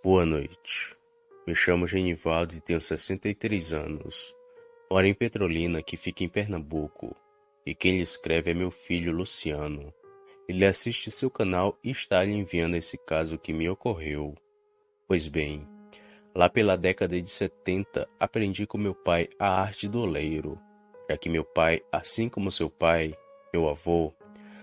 Boa noite. Me chamo Genivaldo e tenho 63 anos. Moro em Petrolina, que fica em Pernambuco, e quem lhe escreve é meu filho Luciano. Ele assiste seu canal e está lhe enviando esse caso que me ocorreu. Pois bem, lá pela década de 70, aprendi com meu pai a arte do oleiro, já que meu pai, assim como seu pai, meu avô,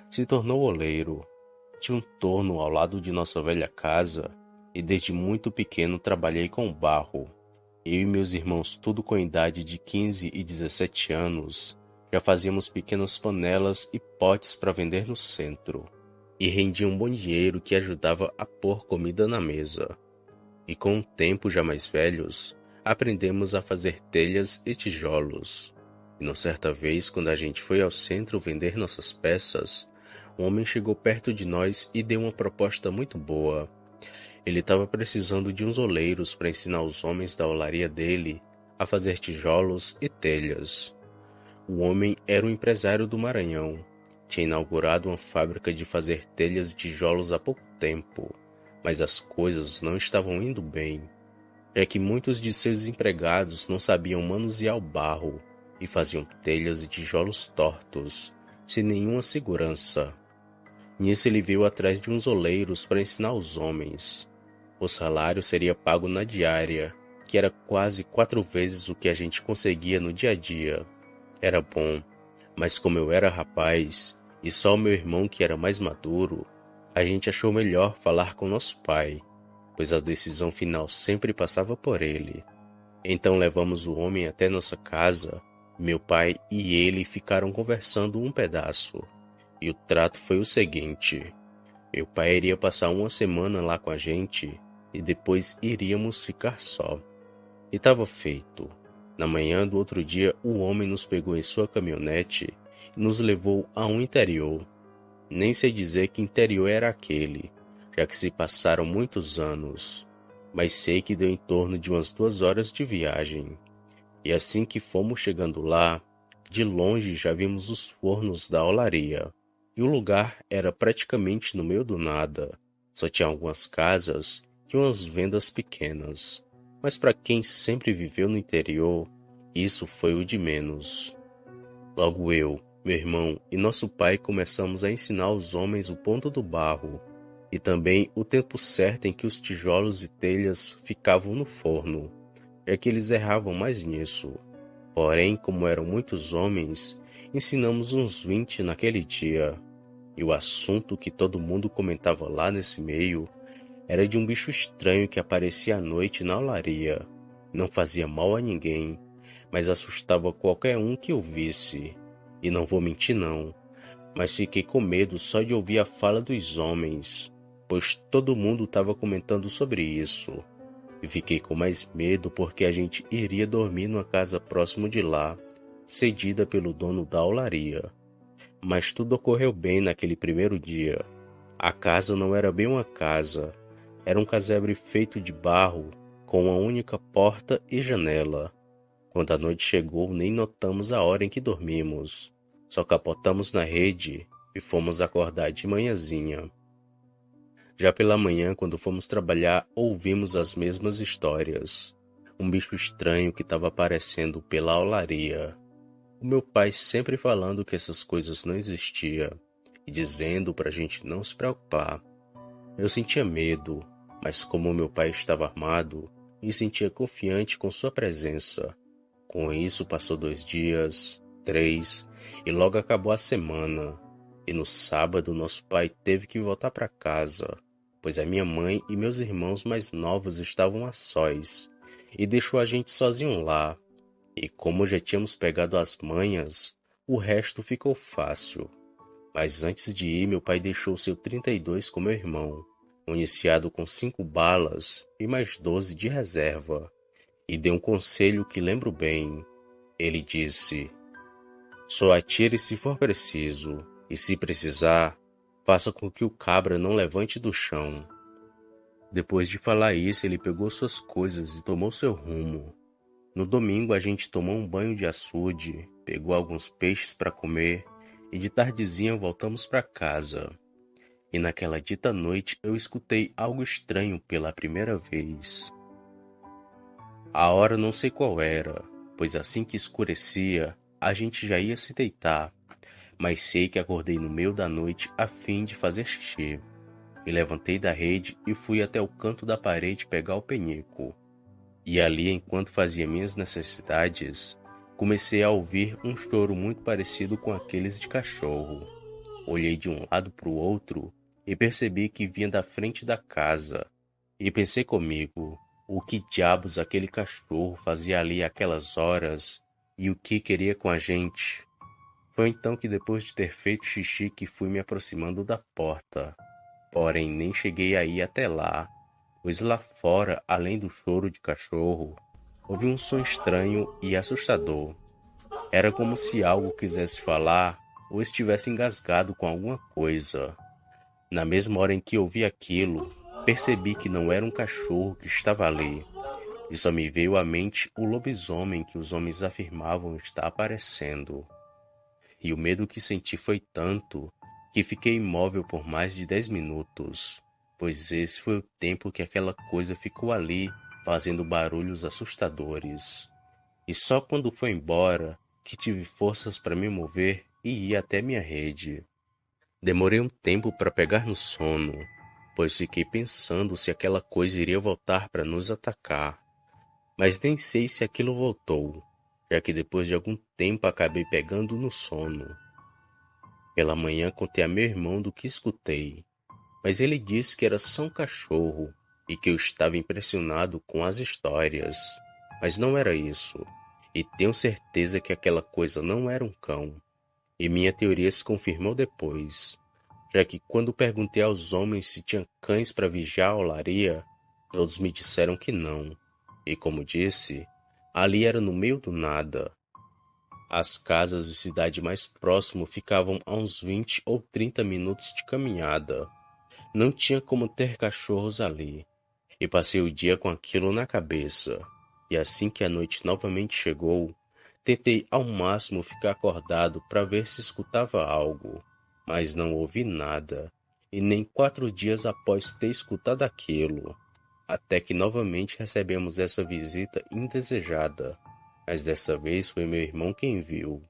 se tornou oleiro. Tinha um torno ao lado de nossa velha casa e desde muito pequeno trabalhei com barro. Eu e meus irmãos, tudo com idade de 15 e 17 anos, já fazíamos pequenas panelas e potes para vender no centro. E rendia um bom dinheiro que ajudava a pôr comida na mesa. E com o tempo já mais velhos, aprendemos a fazer telhas e tijolos. E uma certa vez, quando a gente foi ao centro vender nossas peças, um homem chegou perto de nós e deu uma proposta muito boa. Ele estava precisando de uns oleiros para ensinar os homens da olaria dele a fazer tijolos e telhas. O homem era um empresário do Maranhão. Tinha inaugurado uma fábrica de fazer telhas e tijolos há pouco tempo, mas as coisas não estavam indo bem, já que muitos de seus empregados não sabiam manusear o barro e faziam telhas e tijolos tortos, sem nenhuma segurança. Nisso ele veio atrás de uns oleiros para ensinar os homens. O salário seria pago na diária, que era quase 4 vezes o que a gente conseguia no dia a dia. Era bom, mas como eu era rapaz, e só o meu irmão que era mais maduro, a gente achou melhor falar com nosso pai, pois a decisão final sempre passava por ele. Então levamos o homem até nossa casa, meu pai e ele ficaram conversando um pedaço. E o trato foi o seguinte: meu pai iria passar uma semana lá com a gente e depois iríamos ficar só. E estava feito. Na manhã do outro dia, o homem nos pegou em sua caminhonete e nos levou a um interior. Nem sei dizer que interior era aquele, já que se passaram muitos anos, mas sei que deu em torno de umas 2 horas de viagem. E assim que fomos chegando lá, de longe já vimos os fornos da olaria. E o lugar era praticamente no meio do nada. Só tinha algumas casas e umas vendas pequenas. Mas para quem sempre viveu no interior, isso foi o de menos. Logo eu, meu irmão e nosso pai começamos a ensinar aos homens o ponto do barro e também o tempo certo em que os tijolos e telhas ficavam no forno, já que eles erravam mais nisso. Porém, como eram muitos homens, ensinamos uns 20 naquele dia. E o assunto que todo mundo comentava lá nesse meio era de um bicho estranho que aparecia à noite na olaria. Não fazia mal a ninguém, mas assustava qualquer um que o visse. E não vou mentir não, mas fiquei com medo só de ouvir a fala dos homens, pois todo mundo estava comentando sobre isso. E fiquei com mais medo porque a gente iria dormir numa casa próximo de lá, cedida pelo dono da olaria. Mas tudo ocorreu bem naquele primeiro dia. A casa não era bem uma casa, era um casebre feito de barro, com uma única porta e janela. Quando a noite chegou, nem notamos a hora em que dormimos. Só capotamos na rede e fomos acordar de manhãzinha. Já pela manhã, quando fomos trabalhar, ouvimos as mesmas histórias. Um bicho estranho que estava aparecendo pela olaria. O meu pai sempre falando que essas coisas não existiam e dizendo para a gente não se preocupar. Eu sentia medo, mas como meu pai estava armado, me sentia confiante com sua presença. Com isso passou 2 dias, 3, e logo acabou a semana. E no sábado nosso pai teve que voltar para casa, pois a minha mãe e meus irmãos mais novos estavam a sós, e deixou a gente sozinho lá. E como já tínhamos pegado as manhas, o resto ficou fácil. Mas antes de ir, meu pai deixou seu 32 com meu irmão, municiado com 5 balas e mais 12 de reserva, e deu um conselho que lembro bem. Ele disse: só atire se for preciso, e se precisar, faça com que o cabra não levante do chão. Depois de falar isso, ele pegou suas coisas e tomou seu rumo. No domingo a gente tomou um banho de açude, pegou alguns peixes para comer e de tardezinha voltamos para casa. e naquela dita noite eu escutei algo estranho pela primeira vez. A hora não sei qual era, pois assim que escurecia, a gente já ia se deitar, mas sei que acordei no meio da noite a fim de fazer xixi. Me levantei da rede e fui até o canto da parede pegar o penico. E ali, enquanto fazia minhas necessidades, comecei a ouvir um choro muito parecido com aqueles de cachorro. Olhei de um lado para o outro e percebi que vinha da frente da casa. E pensei comigo, o que diabos aquele cachorro fazia ali aquelas horas e o que queria com a gente? Foi então que depois de ter feito xixi que fui me aproximando da porta. Porém, nem cheguei a ir até lá, pois lá fora, além do choro de cachorro, ouvi um som estranho e assustador. Era como se algo quisesse falar ou estivesse engasgado com alguma coisa. Na mesma hora em que ouvi aquilo, percebi que não era um cachorro que estava ali, e só me veio à mente o lobisomem que os homens afirmavam estar aparecendo. E o medo que senti foi tanto que fiquei imóvel por mais de 10 minutos, pois esse foi o tempo que aquela coisa ficou ali, fazendo barulhos assustadores. E só quando foi embora que tive forças para me mover e ir até minha rede. Demorei um tempo para pegar no sono, pois fiquei pensando se aquela coisa iria voltar para nos atacar. Mas nem sei se aquilo voltou, já que depois de algum tempo acabei pegando no sono. Pela manhã contei a meu irmão do que escutei, mas ele disse que era só um cachorro e que eu estava impressionado com as histórias. Mas não era isso, e tenho certeza que aquela coisa não era um cão. E minha teoria se confirmou depois, já que quando perguntei aos homens se tinham cães para vigiar a olaria, todos me disseram que não. E como disse, ali era no meio do nada. As casas e cidade mais próximo ficavam a uns 20 ou 30 minutos de caminhada. Não tinha como ter cachorros ali, e passei o dia com aquilo na cabeça. E assim que a noite novamente chegou, tentei ao máximo ficar acordado para ver se escutava algo, mas não ouvi nada, e nem 4 dias após ter escutado aquilo, até que novamente recebemos essa visita indesejada, mas dessa vez foi meu irmão quem viu.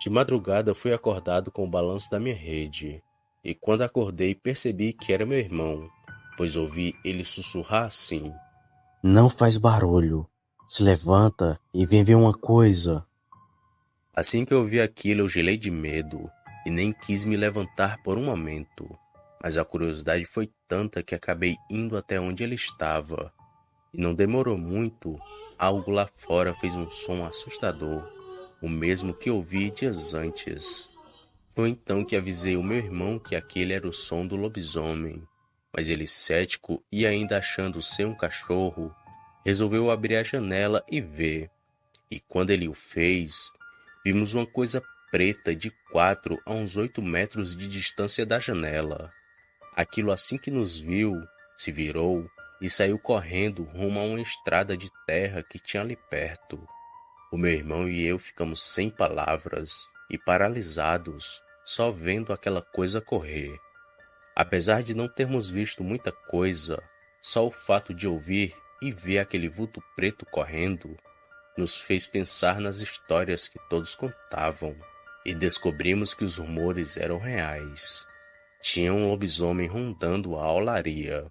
De madrugada fui acordado com o balanço da minha rede, e quando acordei percebi que era meu irmão, pois ouvi ele sussurrar assim: Não faz barulho. Se levanta e vem ver uma coisa. Assim que eu ouvi aquilo, eu gelei de medo e nem quis me levantar por um momento, mas a curiosidade foi tanta que acabei indo até onde ele estava. E não demorou muito, algo lá fora fez um som assustador, o mesmo que ouvi dias antes. Foi então que avisei o meu irmão que aquele era o som do lobisomem, mas ele, cético e ainda achando ser um cachorro, resolveu abrir a janela e ver. E quando ele o fez, vimos uma coisa preta de 4 a uns 8 metros de distância da janela. Aquilo, assim que nos viu, se virou e saiu correndo rumo a uma estrada de terra que tinha ali perto. O meu irmão e eu ficamos sem palavras e paralisados, só vendo aquela coisa correr. Apesar de não termos visto muita coisa, só o fato de ouvir e ver aquele vulto preto correndo nos fez pensar nas histórias que todos contavam, e descobrimos que os rumores eram reais. Tinha um lobisomem rondando a olaria.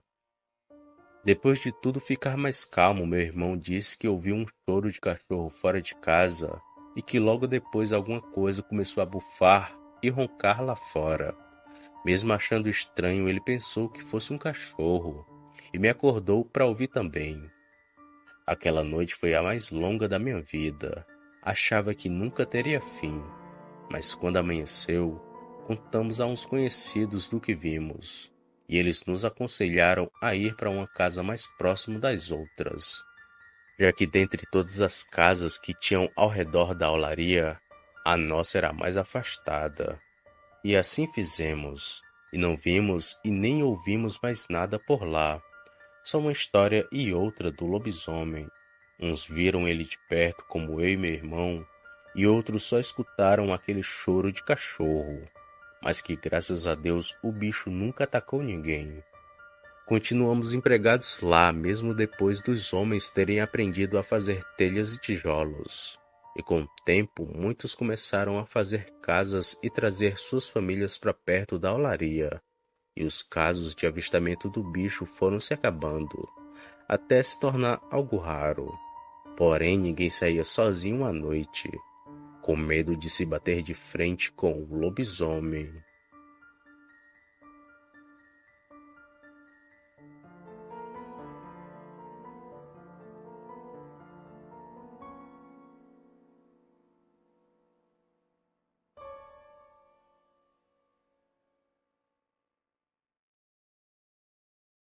Depois de tudo ficar mais calmo, meu irmão disse que ouviu um choro de cachorro fora de casa e que logo depois alguma coisa começou a bufar e roncar lá fora. Mesmo achando estranho, ele pensou que fosse um cachorro e me acordou para ouvir também. Aquela noite foi a mais longa da minha vida. Achava que nunca teria fim, mas quando amanheceu, contamos a uns conhecidos do que vimos, e eles nos aconselharam a ir para uma casa mais próxima das outras, já que dentre todas as casas que tinham ao redor da olaria, a nossa era a mais afastada. E assim fizemos, e não vimos e nem ouvimos mais nada por lá. Só uma história e outra do lobisomem. Uns viram ele de perto como eu e meu irmão, e outros só escutaram aquele choro de cachorro. mas que graças a Deus o bicho nunca atacou ninguém. Continuamos empregados lá, mesmo depois dos homens terem aprendido a fazer telhas e tijolos. E com o tempo, muitos começaram a fazer casas e trazer suas famílias para perto da olaria. E os casos de avistamento do bicho foram se acabando, até se tornar algo raro. Porém, ninguém saía sozinho à noite, com medo de se bater de frente com o lobisomem.